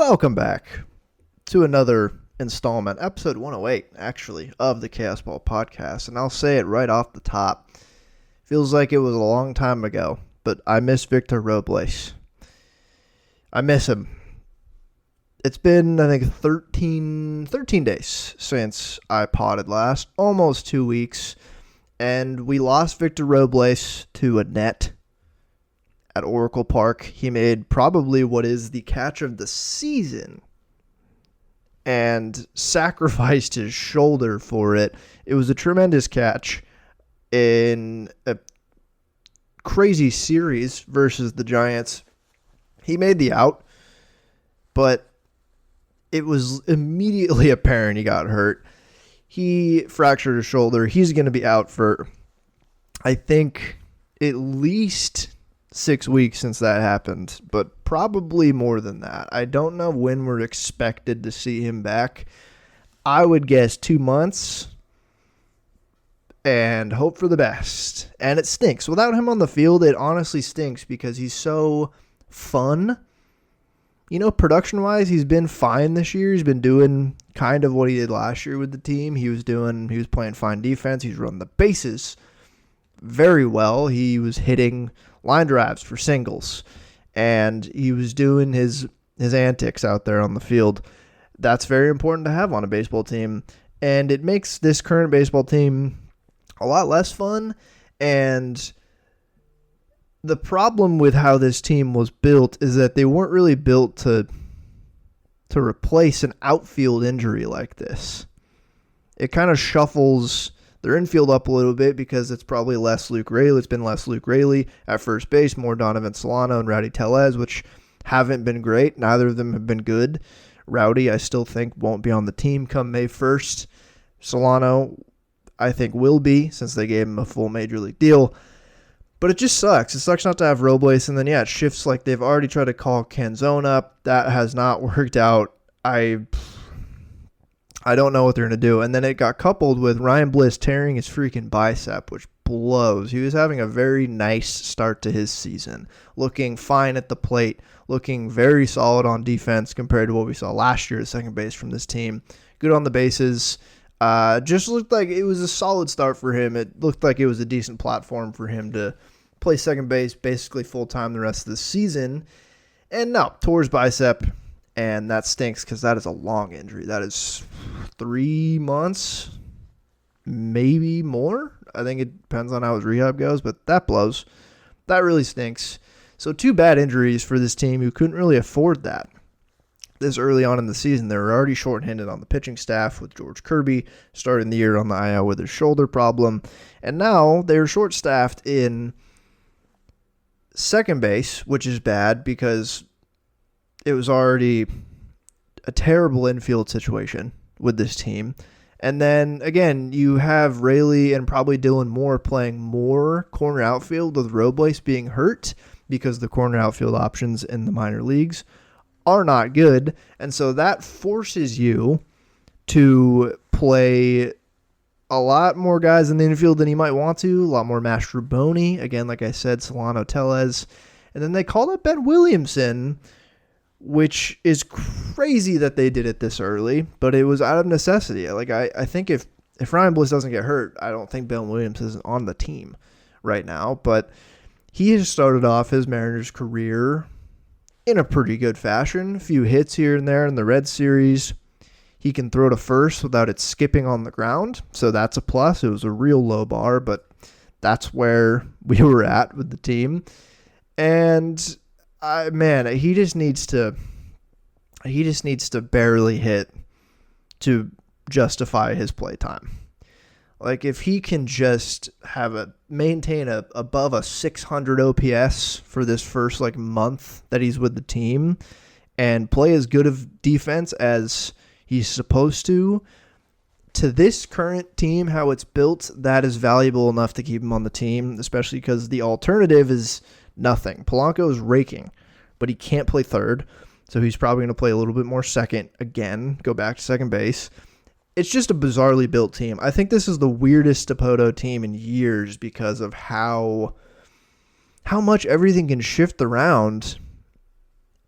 Welcome back to another installment, episode 108, actually, of the Chaos Ball podcast. And I'll say it right off the top. Feels like it was a long time ago, but I miss Victor Robles. I miss him. It's been, I think, 13 days since I potted last. Almost 2 weeks. And we lost Victor Robles to a net at Oracle Park. He made probably what is the catch of the season and sacrificed his shoulder for it. It was a tremendous catch in a crazy series versus the Giants. He made the out, but it was immediately apparent he got hurt. He fractured his shoulder. He's going to be out for, I think, at least 6 weeks since that happened, but probably more than that. I don't know when we're expected to see him back. I would guess 2 months and hope for the best. And it stinks. Without him on the field, it honestly stinks because he's so fun. You know, production-wise, he's been fine this year. He's been doing kind of what he did last year with the team. He was playing fine defense. He's running the bases very well. He was hitting line drives for singles, and he was doing his antics out there on the field. That's very important to have on a baseball team, and it makes this current baseball team a lot less fun. And the problem with how this team was built is that they weren't really built to replace an outfield injury like this. It kind of shuffles their infield up a little bit because it's probably less Luke Raley. It's been less Luke Raley at first base, more Donovan Solano and Rowdy Tellez, which haven't been great. Neither of them have been good. Rowdy, I still think, won't be on the team come May 1st. Solano, I think, will be since they gave him a full major league deal. But it just sucks. It sucks not to have Robles. And then, it shifts like they've already tried to call Canzone up. That has not worked out. I don't know what they're going to do. And then it got coupled with Ryan Bliss tearing his freaking bicep, which blows. He was having a very nice start to his season, looking fine at the plate, looking very solid on defense compared to what we saw last year at second base from this team. Good on the bases. Just looked like it was a solid start for him. It looked like it was a decent platform for him to play second base basically full-time the rest of the season. And no, tore his bicep, and that stinks because that is a long injury. That is 3 months, maybe more. I think it depends on how his rehab goes, but that blows. That really stinks. So 2 bad injuries for this team who couldn't really afford that. This early on in the season, they were already shorthanded on the pitching staff with George Kirby starting the year on the IL with his shoulder problem. And now they're short-staffed in second base, which is bad because it was already a terrible infield situation with this team. And then, again, you have Raley and probably Dylan Moore playing more corner outfield with Robles being hurt because the corner outfield options in the minor leagues are not good. And so that forces you to play a lot more guys in the infield than you might want to. A lot more Mastroboni. Again, like I said, Solano, Tellez. And then they called up Ben Williamson, which is crazy that they did it this early, but it was out of necessity. Like I think if Ryan Bliss doesn't get hurt, I don't think Ben Williams is on the team right now. But he has started off his Mariners career in a pretty good fashion. A few hits here and there in the Red Series. He can throw to first without it skipping on the ground, so that's a plus. It was a real low bar, but that's where we were at with the team. And he just needs to barely hit to justify his play time. Like if he can just maintain above a 600 OPS for this first month that he's with the team and play as good of defense as he's supposed to this current team, how it's built, that is valuable enough to keep him on the team, especially because the alternative is nothing. Polanco is raking, but he can't play third, so he's probably going to play a little bit more second again, go back to second base. It's just a bizarrely built team. I think this is the weirdest Torpedo team in years because of how much everything can shift around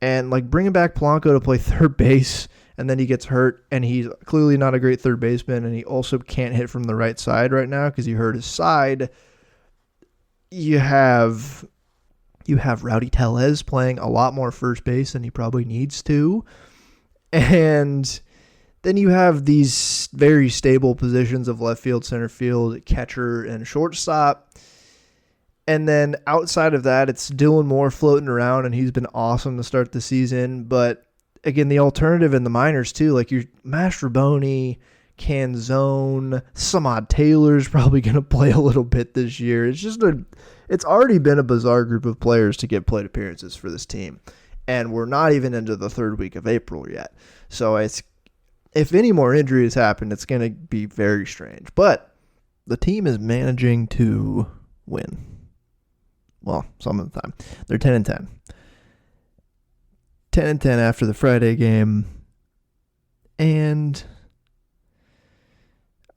And like bringing back Polanco to play third base, and then he gets hurt, and he's clearly not a great third baseman, and he also can't hit from the right side right now because he hurt his side. You have Rowdy Tellez playing a lot more first base than he probably needs to. And then you have these very stable positions of left field, center field, catcher, and shortstop. And then outside of that, it's Dylan Moore floating around, and he's been awesome to start the season. But again, the alternative in the minors too, like your Mastroboni, Canzone, Samad Taylor's probably going to play a little bit this year. It's already been a bizarre group of players to get plate appearances for this team. And we're not even into the third week of April yet. So if any more injuries happen, it's going to be very strange. But the team is managing to win. Well, some of the time. They're 10-10. 10-10 after the Friday game. And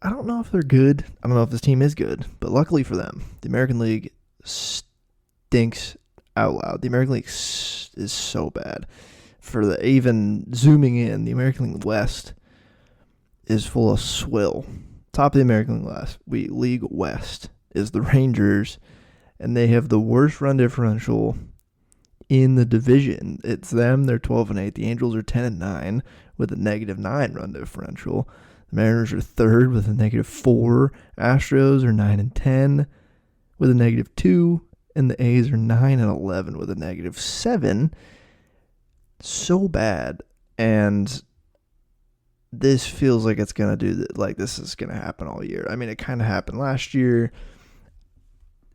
I don't know if they're good. I don't know if this team is good. But luckily for them, the American League stinks out loud. The American League is so bad. Even zooming in, the American League West is full of swill. Top of the American League West is the Rangers, and they have the worst run differential in the division. It's them. They're 12-8. The Angels are 10-9 with a -9 run differential. The Mariners are third with a -4. Astros are 9-10 with a -2. And the A's are 9-11 with a -7. So bad. And this feels like it's going to do that. Like this is going to happen all year. I mean, it kind of happened last year.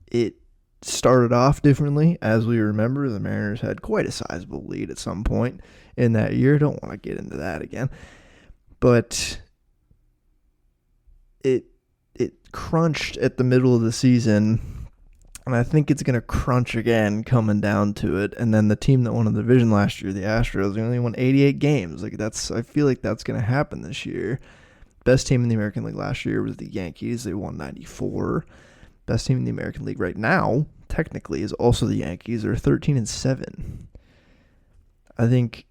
It started off differently. As we remember, the Mariners had quite a sizable lead at some point in that year. Don't want to get into that again. But it crunched at the middle of the season, and I think it's going to crunch again coming down to it. And then the team that won the division last year, the Astros, they only won 88 games. I feel like that's going to happen this year. Best team in the American League last year was the Yankees. They won 94. Best team in the American League right now, technically, is also the Yankees. They're 13-7. I think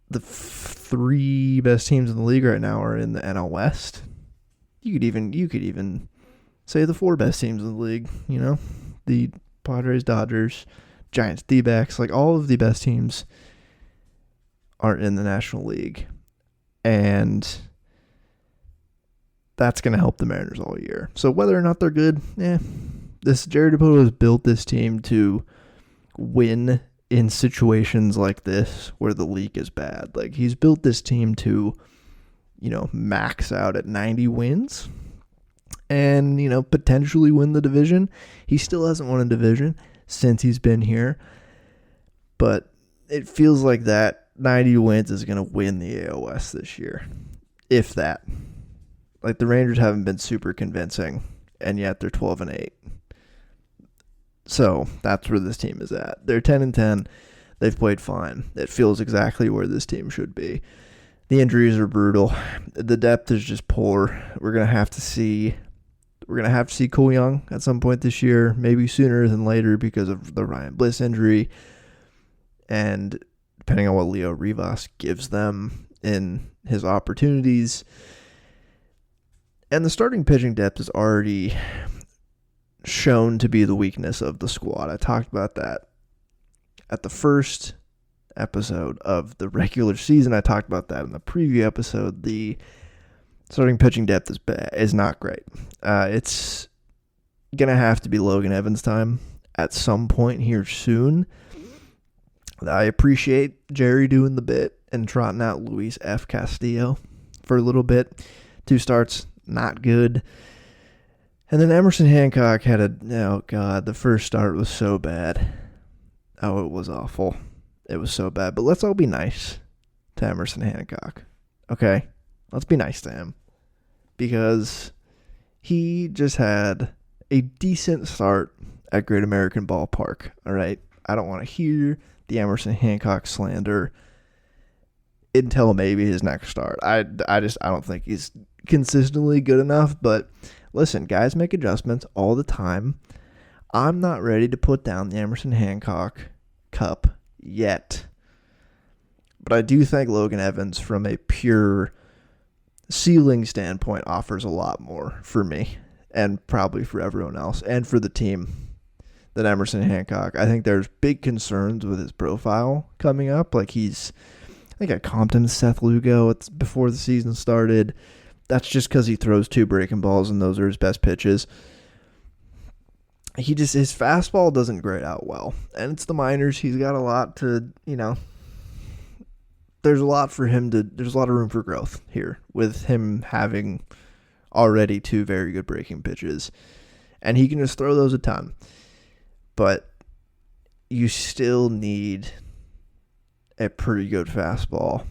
the three best teams in the league right now are in the NL West. You could even say the four best teams in the league, the Padres, Dodgers, Giants, D-backs, like all of the best teams are in the National League. And that's going to help the Mariners all year. So whether or not they're good, Jerry Torpedo has built this team to win in situations like this where the league is bad. Like he's built this team to, max out at 90 wins and, potentially win the division. He still hasn't won a division since he's been here, but it feels like that 90 wins is going to win the AL West this year, if that. Like the Rangers haven't been super convincing, and yet they're 12-8. So that's where this team is at. They're 10-10. They've played fine. It feels exactly where this team should be. The injuries are brutal. The depth is just poor. We're gonna have to see Cole Young at some point this year, maybe sooner than later because of the Ryan Bliss injury, and depending on what Leo Rivas gives them in his opportunities. And the starting pitching depth is already shown to be the weakness of the squad. I talked about that at the first episode of the regular season. I talked about that in the preview episode. The starting pitching depth is not great. It's going to have to be Logan Evans time at some point here soon. I appreciate Jerry doing the bit and trotting out Luis F. Castillo for a little bit. 2 starts, not good. And then Emerson Hancock had the first start was so bad. Oh, it was awful. It was so bad. But let's all be nice to Emerson Hancock. Okay? Let's be nice to him. Because he just had a decent start at Great American Ballpark. All right? I don't want to hear the Emerson Hancock slander until maybe his next start. I don't think he's consistently good enough. But listen, guys make adjustments all the time. I'm not ready to put down the Emerson Hancock Cup yet. But I do think Logan Evans, from a pure ceiling standpoint, offers a lot more for me and probably for everyone else and for the team than Emerson Hancock. I think there's big concerns with his profile coming up. Like I think I comped him to Seth Lugo before the season started. That's just because he throws 2 breaking balls and those are his best pitches. His fastball doesn't grade out well. And it's the minors. He's got a lot to, there's a lot of room for growth here with him having already 2 very good breaking pitches. And he can just throw those a ton. But you still need a pretty good fastball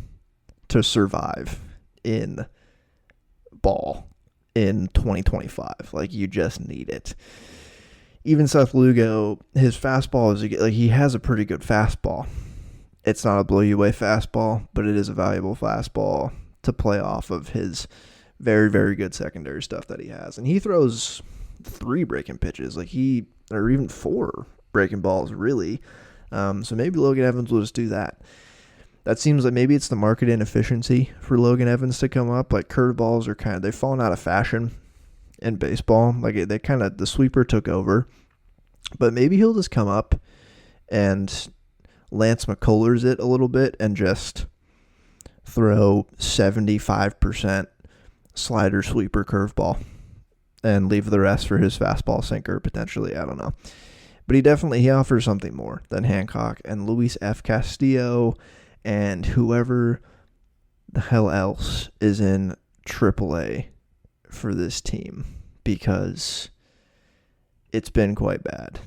to survive in ball in 2025. Like, you just need it. Even Seth Lugo, his fastball he has a pretty good fastball. It's not a blow you away fastball, but it is a valuable fastball to play off of his very, very good secondary stuff that he has. And he throws 3 breaking pitches, or even 4 breaking balls, really. So maybe Logan Evans will just do that. That seems like maybe it's the market inefficiency for Logan Evans to come up. Like, curveballs are they've fallen out of fashion in baseball. Like, the sweeper took over. But maybe he'll just come up and Lance McCullers it a little bit and just throw 75% slider, sweeper, curveball and leave the rest for his fastball, sinker, potentially. I don't know. But he offers something more than Hancock and Luis F. Castillo and whoever the hell else is in AAA for this team, because it's been quite bad.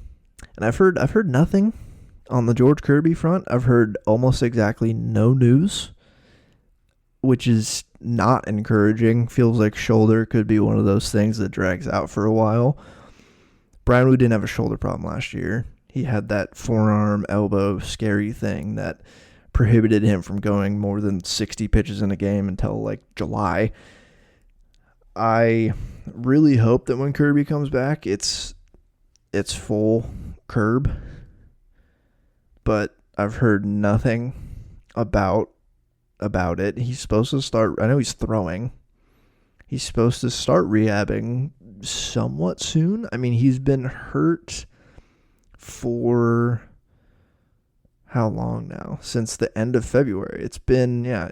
And I've heard nothing on the George Kirby front. I've heard almost exactly no news, which is not encouraging. Feels like shoulder could be one of those things that drags out for a while. Brian Wu didn't have a shoulder problem last year. He had that forearm, elbow, scary thing that prohibited him from going more than 60 pitches in a game until July. I really hope that when Kirby comes back, it's full curb. But I've heard nothing about it. He's supposed to start. I know he's throwing. He's supposed to start rehabbing somewhat soon. I mean, he's been hurt for how long now? Since the end of February. It's been a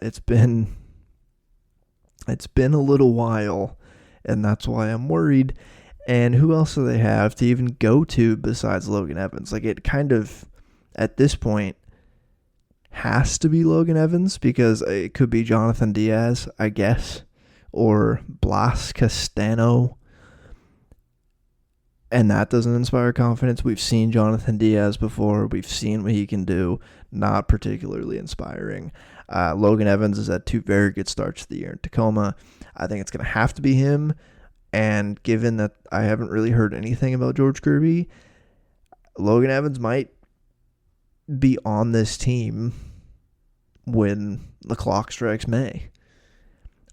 little while, and that's why I'm worried. And who else do they have to even go to besides Logan Evans? It kind of, at this point, has to be Logan Evans, because it could be Jonathan Diaz, I guess, or Blas Castano, and that doesn't inspire confidence. We've seen Jonathan Diaz before. We've seen what he can do. Not particularly inspiring. Logan Evans has had 2 very good starts to the year in Tacoma. I think it's going to have to be him, and given that I haven't really heard anything about George Kirby, Logan Evans might be on this team when the clock strikes May.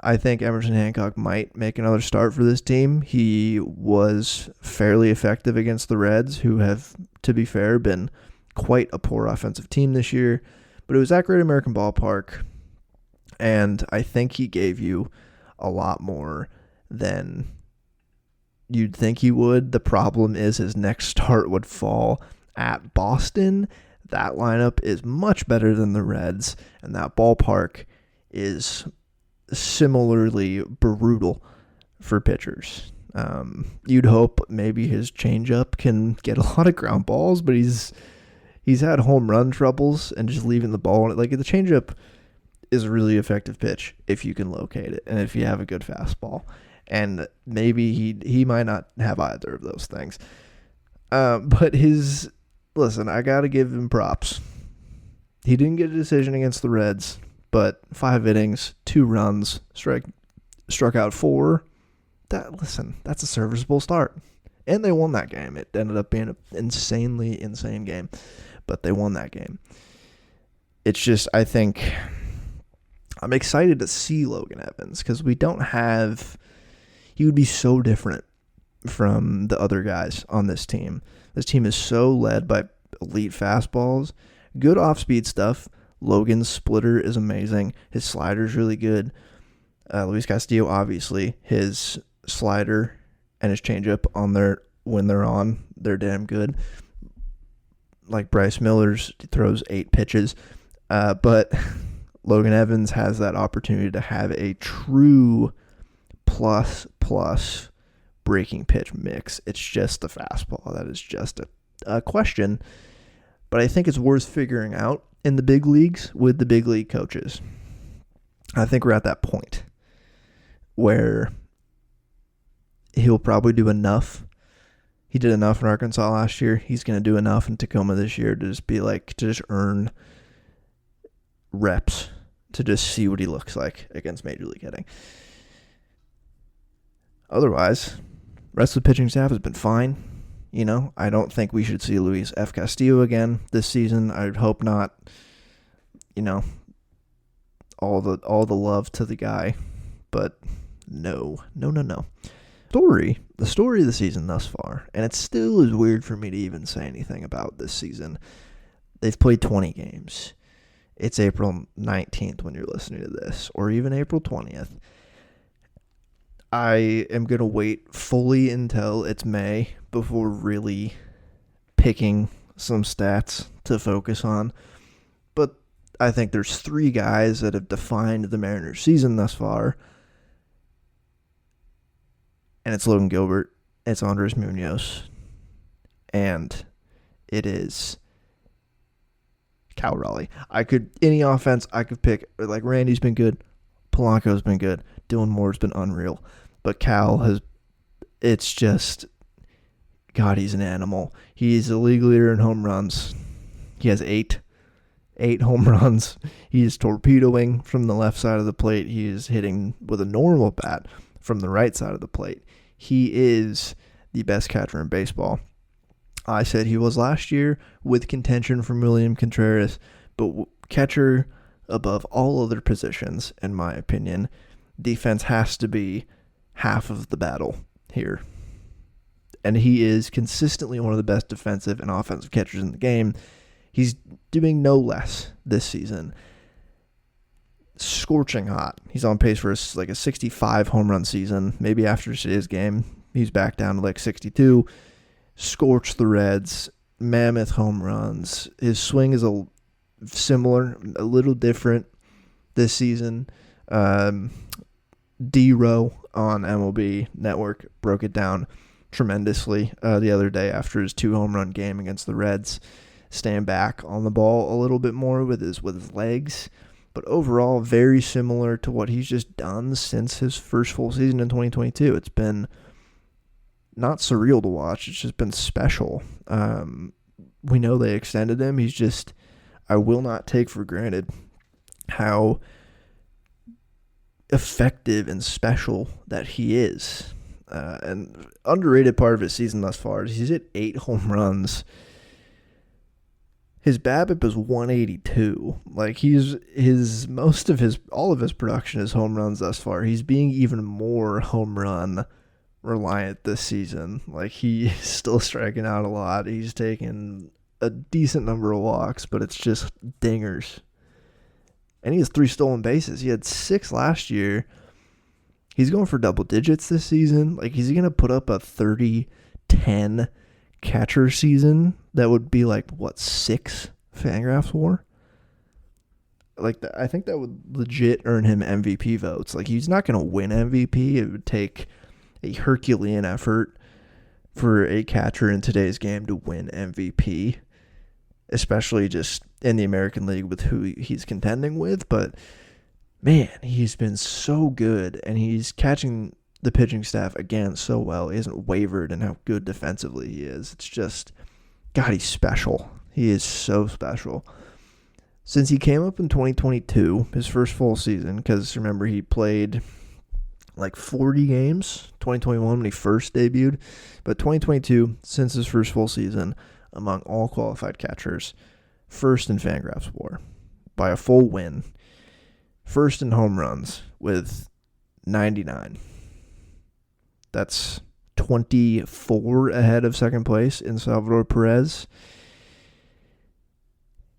I think Emerson Hancock might make another start for this team. He was fairly effective against the Reds, who have, to be fair, been quite a poor offensive team this year. But it was at Great American Ballpark, and I think he gave you a lot more than you'd think he would. The problem is his next start would fall at Boston. That lineup is much better than the Reds, and that ballpark is similarly brutal for pitchers. You'd hope maybe his changeup can get a lot of ground balls, but he's had home run troubles and just leaving the ball. The changeup is a really effective pitch if you can locate it and if you have a good fastball. And maybe he might not have either of those things. But listen, I got to give him props. He didn't get a decision against the Reds, but 5 innings, 2 runs, struck out 4. That's a serviceable start. And they won that game. It ended up being an insanely insane game, but they won that game. It's just, I think, I'm excited to see Logan Evans, because he would be so different from the other guys on this team. This team is so led by elite fastballs, good off-speed stuff, Logan's splitter is amazing. His slider's really good. Luis Castillo, obviously, his slider and his changeup when they're on, they're damn good. Like Bryce Miller's throws 8 pitches. But Logan Evans has that opportunity to have a true plus breaking pitch mix. It's just the fastball. That is just a question. But I think it's worth figuring out in the big leagues with the big league coaches. I think we're at that point where he'll probably do enough. He did enough in Arkansas last year. He's going to do enough in Tacoma this year to just earn reps, to just see what he looks like against Major League hitting. Otherwise, rest of the pitching staff has been fine. I don't think we should see Luis F. Castillo again this season. I hope not. All the love to the guy, but no. The story of the season thus far, and it still is weird for me to even say anything about this season. They've played 20 games. It's April 19th when you're listening to this, or even April 20th. I am going to wait fully until it's May before really picking some stats to focus on. But I think there's 3 guys that have defined the Mariners season thus far. And it's Logan Gilbert, it's Andres Munoz, and it is Cal Raleigh. Any offense I could pick, like Randy's been good, Polanco's been good, Dylan Moore's been unreal, but Cal it's just, God, he's an animal. He's the league leader in home runs. He has 8 home runs. He is torpedoing from the left side of the plate. He is hitting with a normal bat from the right side of the plate. He is the best catcher in baseball. I said he was last year with contention from William Contreras, but catcher above all other positions, in my opinion. Defense has to be half of the battle here. And he is consistently one of the best defensive and offensive catchers in the game. He's doing no less this season. Scorching hot. He's on pace for a 65 home run season. Maybe after today's game, he's back down to 62. Scorched the Reds. Mammoth home runs. His swing is a little different this season. D-Row on MLB Network broke it down tremendously the other day after his 2 home run game against the Reds. Staying back on the ball a little bit more with his legs. But overall, very similar to what he's just done since his first full season in 2022. It's been not surreal to watch. It's just been special. We know they extended him. I will not take for granted how effective and special that he is. And underrated part of his season thus far is he's hit 8 home runs. His BABIP is 182. All of his production is home runs thus far. He's being even more home run reliant this season. He's still striking out a lot. He's taken a decent number of walks, but it's just dingers. And he has 3 stolen bases. He had 6 last year. He's going for double digits this season. Is he going to put up a 30-10 catcher season? That would be 6 Fangraphs WAR? I think that would legit earn him MVP votes. He's not going to win MVP. It would take a Herculean effort for a catcher in today's game to win MVP, especially just in the American League with who he's contending with. But, man, he's been so good, and he's catching the pitching staff again so well. He hasn't wavered in how good defensively he is. It's just, God, he's special. He is so special. Since he came up in 2022, his first full season, because remember he played 40 games, 2021 when he first debuted, but 2022, since his first full season, among all qualified catchers, first in Fangraphs WAR by a full win, first in home runs with 99. That's 24 ahead of second place in Salvador Perez.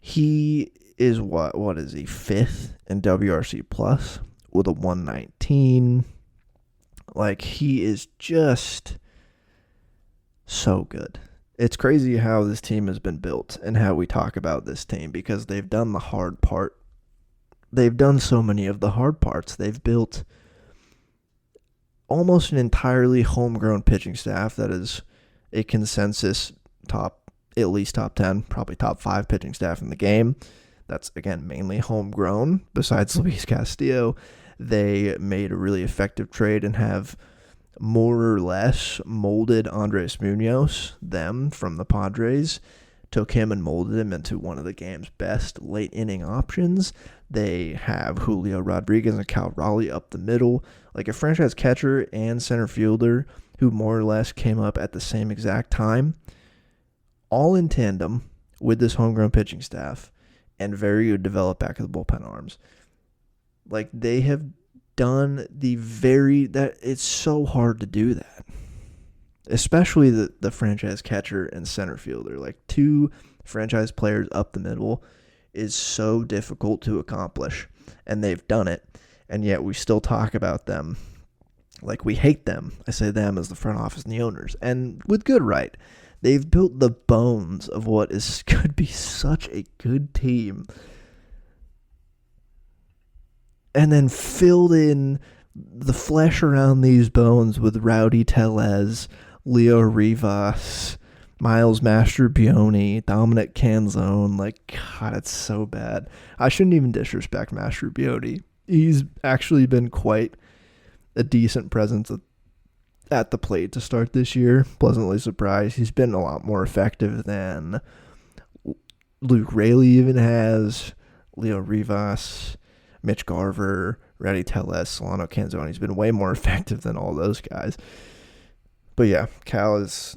He is what is he, 5th in WRC plus with a 119. Like, he is just so good. It's crazy how this team has been built and how we talk about this team, because they've done the hard part. They've done so many of the hard parts. They've built almost an entirely homegrown pitching staff that is a consensus at least top 10, probably top 5 pitching staff in the game. That's, again, mainly homegrown. Besides Luis Castillo, they made a really effective trade and have more or less molded Andres Munoz, from the Padres, took him and molded him into one of the game's best late inning options. They have Julio Rodriguez and Cal Raleigh up the middle, like a franchise catcher and center fielder who more or less came up at the same exact time, all in tandem with this homegrown pitching staff and very good developed back of the bullpen arms. Like, they have done that it's so hard to do that, especially the franchise catcher and center fielder. Like, 2 franchise players up the middle is so difficult to accomplish, and they've done it, and yet we still talk about them like we hate them. I say them as the front office and the owners, and with good right. They've built the bones of what could be such a good team, and then filled in the flesh around these bones with Rowdy Tellez, Leo Rivas, Miles Mastrobuoni, Dominic Canzone. Like, God, it's so bad. I shouldn't even disrespect Mastrobuoni. He's actually been quite a decent presence at the plate to start this year. Pleasantly surprised. He's been a lot more effective than Luke Raley even has, Leo Rivas, Mitch Garver, Rowdy Tellez, Solano Canzone. He's been way more effective than all those guys. But yeah, Cal is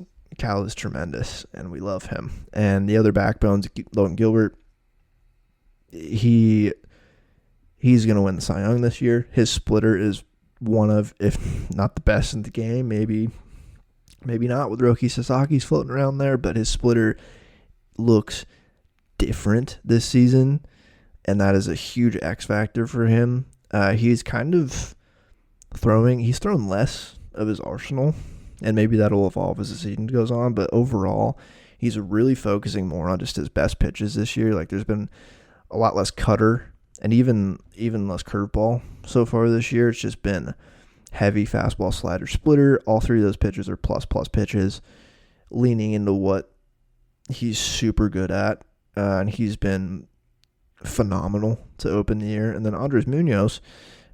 tremendous, and we love him. And the other backbones, Logan Gilbert, he's going to win the Cy Young this year. His splitter is one of, if not the best in the game, maybe not, with Roki Sasaki's floating around there, but his splitter looks different this season, and that is a huge X factor for him. He's kind of he's thrown less of his arsenal, and maybe that'll evolve as the season goes on, but overall, he's really focusing more on just his best pitches this year. Like, there's been a lot less cutter and even less curveball so far this year. It's just been heavy fastball, slider, splitter. All 3 of those pitches are plus pitches, leaning into what he's super good at, and he's been phenomenal to open the year. And then Andres Munoz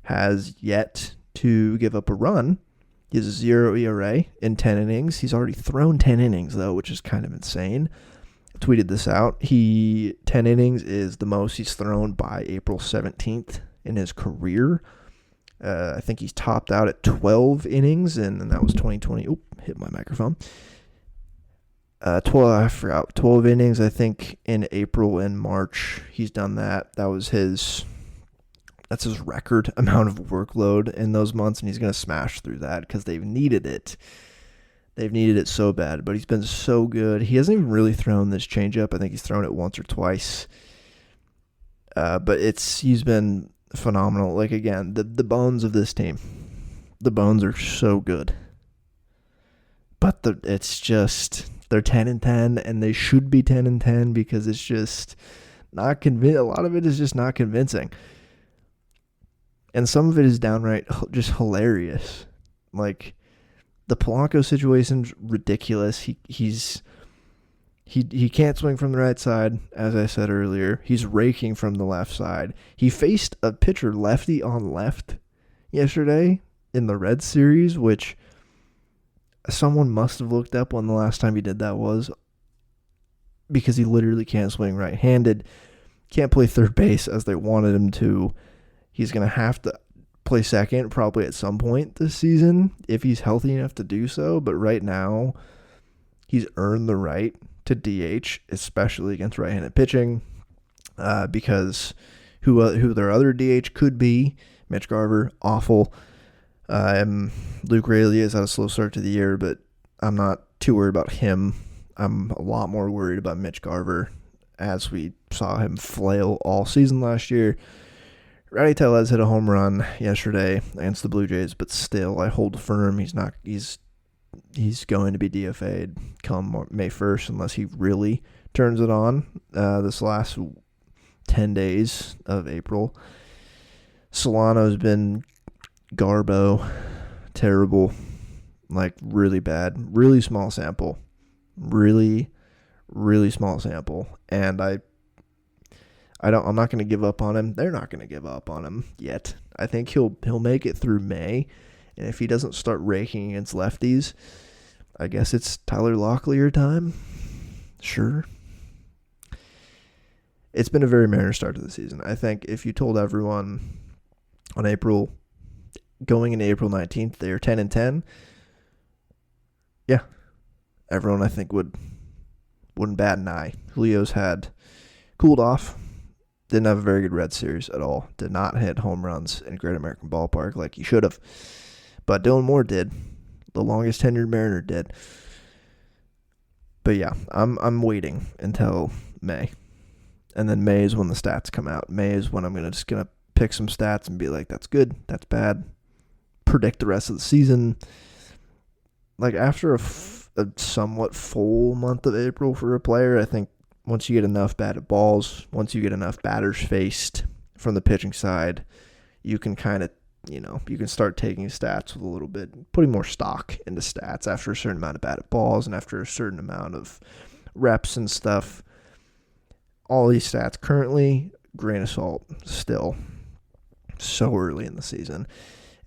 has yet to give up a run. He has a 0 ERA in 10 innings. He's already thrown 10 innings, though, which is kind of insane. I tweeted this out. 10 innings is the most he's thrown by April 17th in his career. I think he's topped out at 12 innings, and that was 2020. Oop, hit my microphone. 12 innings, I think, in April and March. He's done that. That's his record amount of workload in those months, and he's going to smash through that because they've needed it. They've needed it so bad, but he's been so good. He hasn't even really thrown this changeup. I think he's thrown it once or twice. But he's been phenomenal. Like, again, the bones of this team, the bones are so good. But it's just, they're 10-10, and they should be 10-10 because it's just not convincing. A lot of it is just not convincing. And some of it is downright just hilarious. Like, the Polanco situation's ridiculous. He can't swing from the right side, as I said earlier. He's raking from the left side. He faced a pitcher lefty on left yesterday in the Reds series, which someone must have looked up when the last time he did that was, because he literally can't swing right-handed, can't play third base as they wanted him to. He's going to have to play second probably at some point this season if he's healthy enough to do so, but right now he's earned the right to DH, especially against right-handed pitching, because who their other DH could be, Mitch Garver, awful. Luke Raley has had a slow start to the year, but I'm not too worried about him. I'm a lot more worried about Mitch Garver, as we saw him flail all season last year. Rowdy Tellez hit a home run yesterday against the Blue Jays, but still, I hold firm he's going to be DFA'd come May 1st unless he really turns it on this last 10 days of April. Solano's been garbo, terrible, like really bad, really small sample, really small sample, and I'm not going to give up on him. They're not going to give up on him yet. I think he'll make it through May, and if he doesn't start raking against lefties, I guess it's Tyler Locklear time. Sure. It's been a very Mariners start to the season. I think if you told everyone on going into April 19th, they're 10-10, yeah, everyone I think wouldn't bat an eye. Julio's had cooled off. Didn't have a very good Red Series at all. Did not hit home runs in Great American Ballpark like he should have. But Dylan Moore did. The longest tenured Mariner did. But yeah, I'm waiting until May. And then May is when the stats come out. May is when I'm just gonna pick some stats and be like, that's good, that's bad. Predict the rest of the season. Like after a somewhat full month of April for a player, I think once you get enough batted balls, once you get enough batters faced from the pitching side, you can kind of, you can start taking stats with a little bit, putting more stock into stats after a certain amount of batted balls and after a certain amount of reps and stuff. All these stats currently, grain of salt, still so early in the season.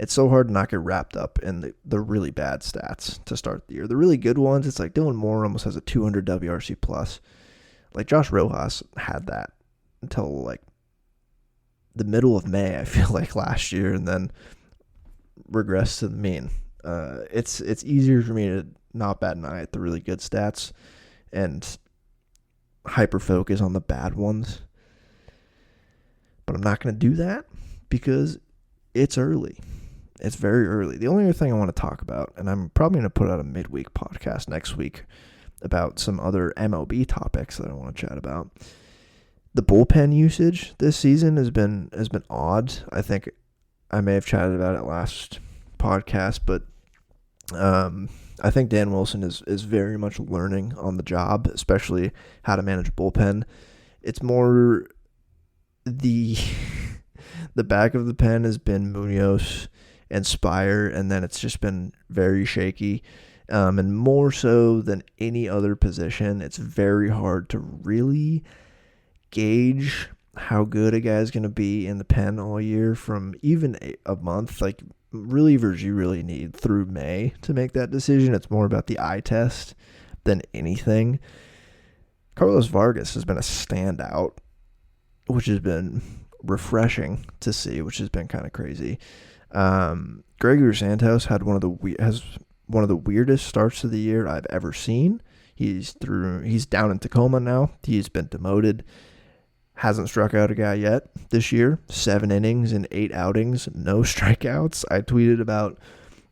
It's so hard to not get wrapped up in the really bad stats to start the year. The really good ones, it's like Dylan Moore almost has a 200 WRC plus. Like Josh Rojas had that until like the middle of May, I feel like, last year, and then regressed to the mean. It's easier for me to not bat an eye at the really good stats and hyper focus on the bad ones. But I'm not going to do that because it's early. It's very early. The only other thing I want to talk about, and I'm probably going to put out a midweek podcast next week about some other MLB topics that I want to chat about. The bullpen usage this season has been odd. I think I may have chatted about it last podcast, but I think Dan Wilson is very much learning on the job, especially how to manage a bullpen. It's more the back of the pen has been Munoz and Spire, and then it's just been very shaky. And more so than any other position, it's very hard to really gauge how good a guy's going to be in the pen all year from even a month. Like, relievers you really need through May to make that decision. It's more about the eye test than anything. Carlos Vargas has been a standout, which has been refreshing to see, which has been kind of crazy. Gregory Santos had one of the weirdest starts of the year I've ever seen. He's down in Tacoma now. He's been demoted. Hasn't struck out a guy yet this year. 7 innings and 8 outings, no strikeouts. I tweeted about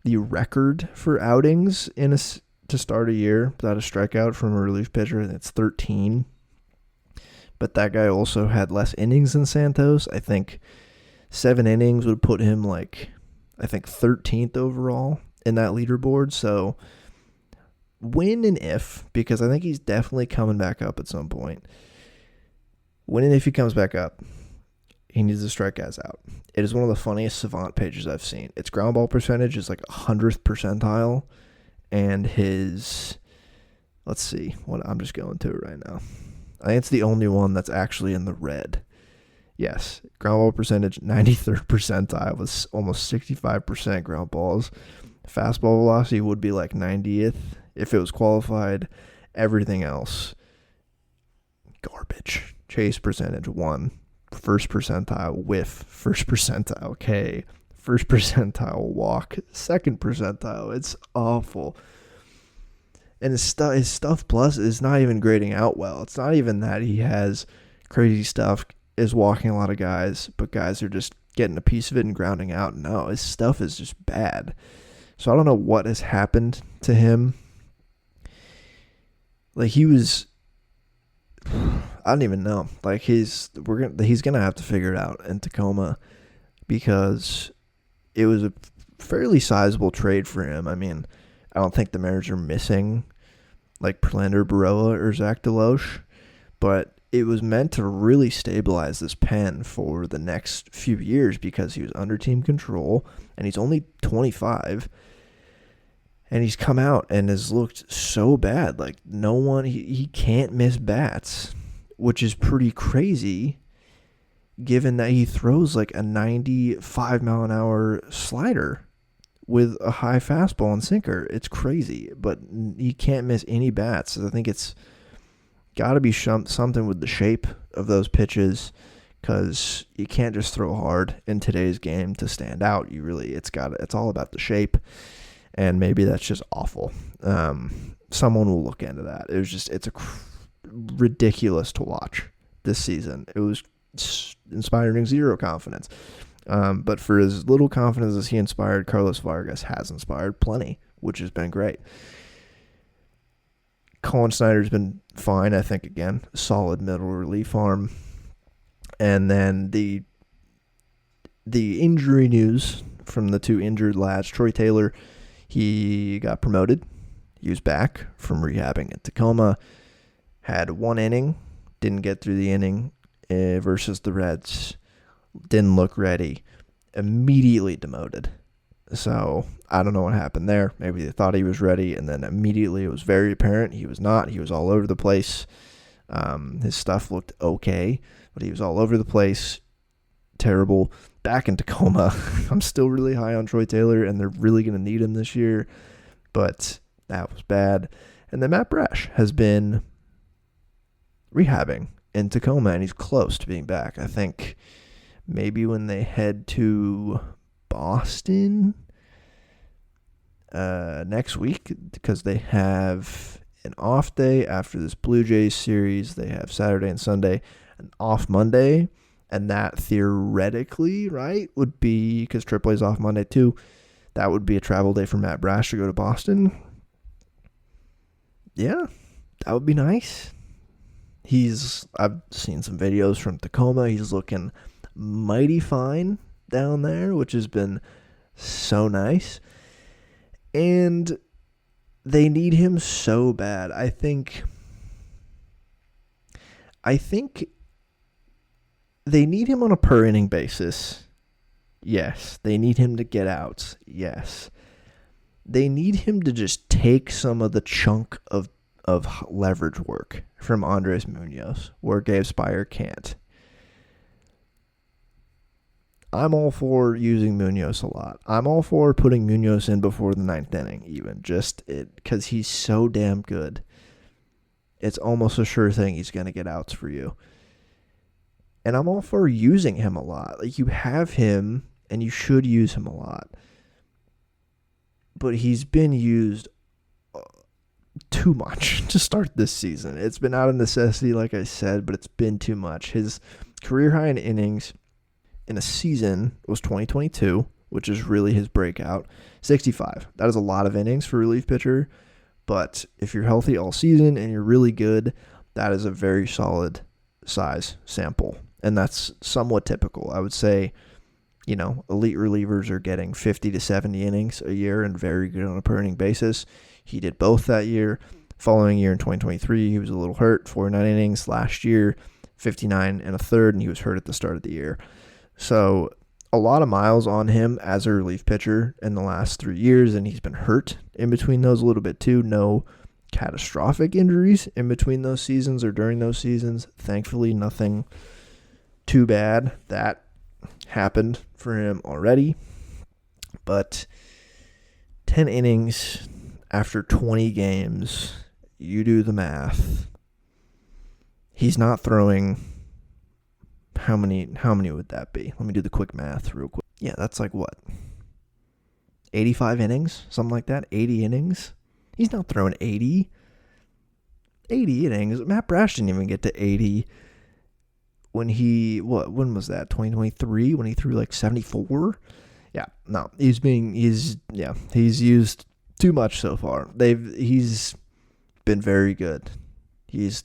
the record for outings to start a year without a strikeout from a relief pitcher, and it's 13. But that guy also had less innings than Santos. I think 7 innings would put him 13th overall in that leaderboard. So when and if, because I think he's definitely coming back up at some point. When and if he comes back up, he needs to strike guys out. It is one of the funniest savant pages I've seen. Its ground ball percentage is like 100th percentile, and his, let's see, what I'm just going to it right now. I think it's the only one that's actually in the red. Yes, ground ball percentage 93rd percentile with almost 65% ground balls. Fastball velocity would be like 90th if it was qualified. Everything else, garbage. Chase percentage 1, first percentile whiff, first percentile K, first percentile walk, second percentile. It's awful. And his stuff plus is not even grading out well. It's not even that he has crazy stuff, is walking a lot of guys, but guys are just getting a piece of it and grounding out. No, his stuff is just bad. So I don't know what has happened to him. Like, he was I don't even know. Like he's gonna have to figure it out in Tacoma because it was a fairly sizable trade for him. I mean, I don't think the Mariners are missing like Prelander Baroa or Zach Deloche, but it was meant to really stabilize this pen for the next few years because he was under team control and he's only 25. And he's come out and has looked so bad. Like no one, he can't miss bats, which is pretty crazy given that he throws like a 95 mile an hour slider with a high fastball and sinker. It's crazy, but he can't miss any bats. So I think it's got to be something with the shape of those pitches because you can't just throw hard in today's game to stand out. It's all about the shape. And maybe that's just awful. Someone will look into that. It's ridiculous to watch this season. It was inspiring zero confidence. But for as little confidence as he inspired, Carlos Vargas has inspired plenty, which has been great. Colin Snyder's been fine, I think, again. Solid middle relief arm. And then the injury news from the two injured lads, Troy Taylor, he got promoted. He was back from rehabbing in Tacoma. Had one inning. Didn't get through the inning versus the Reds. Didn't look ready. Immediately demoted. So I don't know what happened there. Maybe they thought he was ready, and then immediately it was very apparent he was not. He was all over the place. His stuff looked okay, but he was all over the place. Terrible. Back in Tacoma. I'm still really high on Troy Taylor, and they're really going to need him this year, but that was bad. And then Matt Brash has been rehabbing in Tacoma, and he's close to being back. I think maybe when they head to Boston next week, because they have an off day after this Blue Jays series. They have Saturday and Sunday, an off Monday. And that theoretically, right, would be, because AAA's off Monday too, that would be a travel day for Matt Brash to go to Boston. Yeah, that would be nice. I've seen some videos from Tacoma. He's looking mighty fine down there, which has been so nice. And they need him so bad. I think they need him on a per inning basis. Yes. They need him to get outs. Yes. They need him to just take some of the chunk of leverage work from Andres Munoz, where Gabe Spire can't. I'm all for using Munoz a lot. I'm all for putting Munoz in before the ninth inning, even. Because he's so damn good. It's almost a sure thing he's going to get outs for you. And I'm all for using him a lot. Like, you have him, and you should use him a lot. But he's been used too much to start this season. It's been out of necessity, like I said, but it's been too much. His career high in innings in a season was 2022, which is really his breakout. 65. That is a lot of innings for a relief pitcher. But if you're healthy all season and you're really good, that is a very solid size sample. And that's somewhat typical. I would say, elite relievers are getting 50 to 70 innings a year and very good on a per inning basis. He did both that year. Following year in 2023, he was a little hurt, 49 innings. Last year, 59 and a third, and he was hurt at the start of the year. So a lot of miles on him as a relief pitcher in the last 3 years, and he's been hurt in between those a little bit too. No catastrophic injuries in between those seasons or during those seasons. Thankfully, nothing too bad that happened for him already. But 10 innings after 20 games, you do the math. He's not throwing. How many would that be? Let me do the quick math real quick. Yeah, that's like what? 85 innings? Something like that? 80 innings? He's not throwing 80. 80 innings. Matt Brash didn't even get to 80 when when was that? 2023 when he threw like 74? Yeah, no. He's used too much so far. He's been very good. He's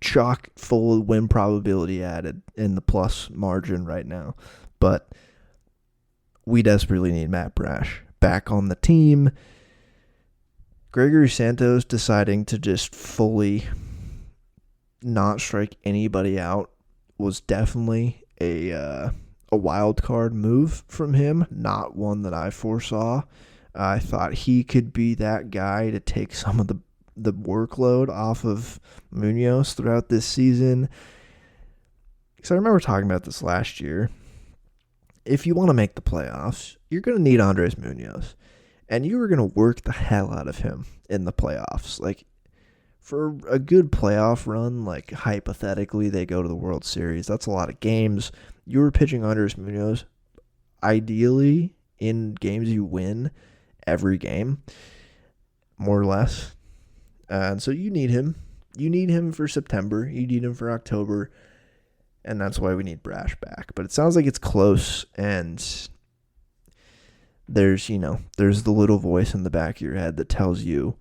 chock full of win probability added in the plus margin right now. But we desperately need Matt Brash back on the team. Gregory Santos deciding to just fully not strike anybody out was definitely a wild card move from him, not one that I foresaw. I thought he could be that guy to take some of the workload off of Munoz throughout this season. Because I remember talking about this last year. If you want to make the playoffs, you're going to need Andres Munoz. And you were going to work the hell out of him in the playoffs. Like, for a good playoff run, like, hypothetically, they go to the World Series. That's a lot of games. You were pitching Andres Munoz, ideally, in games you win every game, more or less. And so you need him. You need him for September. You need him for October. And that's why we need Brash back. But it sounds like it's close, and there's the little voice in the back of your head that tells you,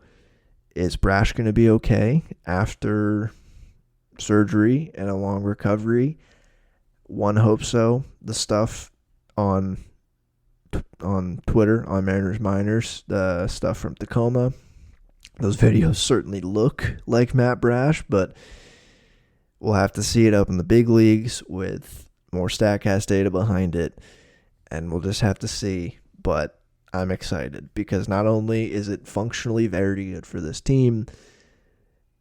is Brash going to be okay after surgery and a long recovery? One hopes so. The stuff on Twitter, on Mariners Minors, the stuff from Tacoma, those videos certainly look like Matt Brash, but we'll have to see it up in the big leagues with more StatCast data behind it, and we'll just have to see. But I'm excited because not only is it functionally very good for this team,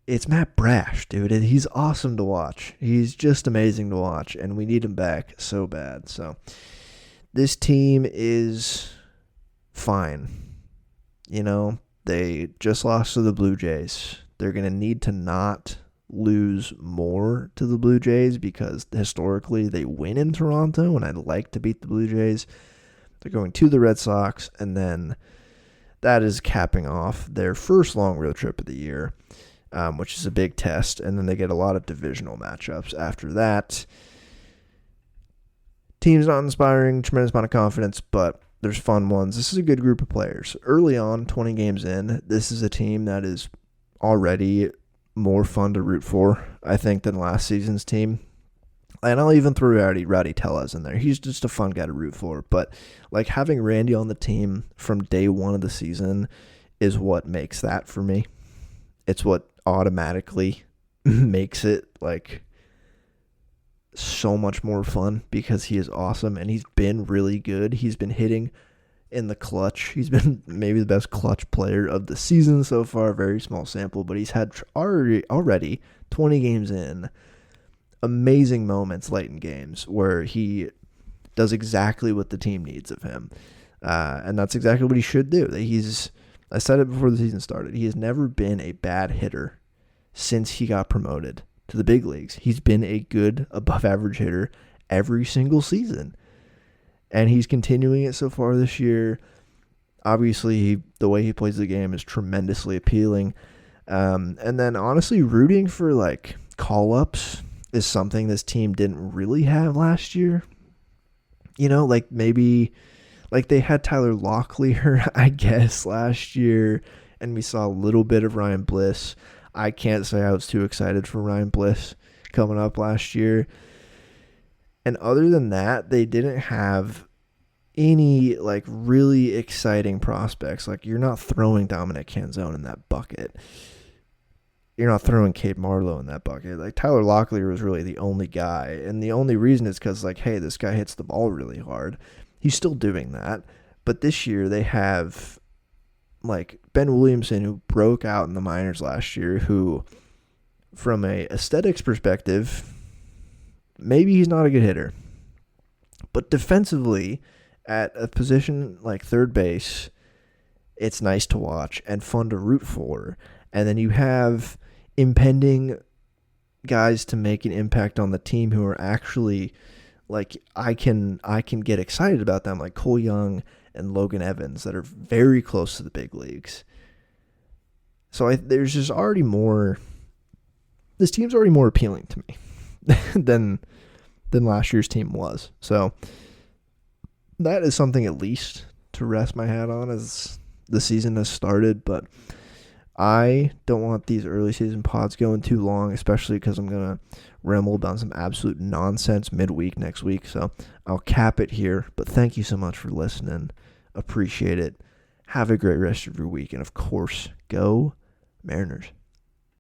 it's Matt Brash, dude. He's awesome to watch. He's just amazing to watch, and we need him back so bad. So this team is fine. They just lost to the Blue Jays. They're going to need to not lose more to the Blue Jays because historically they win in Toronto, and I'd like to beat the Blue Jays. They're going to the Red Sox, and then that is capping off their first long road trip of the year, which is a big test, and then they get a lot of divisional matchups after that. Team's not inspiring, tremendous amount of confidence, but there's fun ones. This is a good group of players. Early on, 20 games in, this is a team that is already more fun to root for, I think, than last season's team. And I'll even throw Rowdy Tellez in there. He's just a fun guy to root for. But like having Randy on the team from day one of the season is what makes that for me. It's what automatically makes it like so much more fun because he is awesome and he's been really good. He's been hitting in the clutch. He's been maybe the best clutch player of the season so far. Very small sample, but he's had already 20 games in. Amazing moments late in games where he does exactly what the team needs of him. And that's exactly what he should do. I said it before the season started. He has never been a bad hitter since he got promoted to the big leagues. He's been a good above average hitter every single season. And he's continuing it so far this year. Obviously, the way he plays the game is tremendously appealing. And then honestly, rooting for like call-ups is something this team didn't really have last year. Like maybe like they had Tyler Locklear, I guess, last year, and we saw a little bit of Ryan Bliss. I can't say I was too excited for Ryan Bliss coming up last year. And other than that, they didn't have any like really exciting prospects. Like you're not throwing Dominic Canzone in that bucket. You're not throwing Cade Marlowe in that bucket. Like Tyler Locklear was really the only guy. And the only reason is because like, hey, this guy hits the ball really hard. He's still doing that. But this year they have like Ben Williamson, who broke out in the minors last year, who from a aesthetics perspective, maybe he's not a good hitter. But defensively, at a position like third base, it's nice to watch and fun to root for. And then you have impending guys to make an impact on the team who are actually like I can get excited about them, like Cole Young and Logan Evans, that are very close to the big leagues. So there's just already more. This team's already more appealing to me than last year's team was. So that is something at least to rest my hat on as the season has started. But I don't want these early season pods going too long, especially because I'm going to ramble about some absolute nonsense midweek next week. So I'll cap it here. But thank you so much for listening. Appreciate it. Have a great rest of your week. And of course, go Mariners.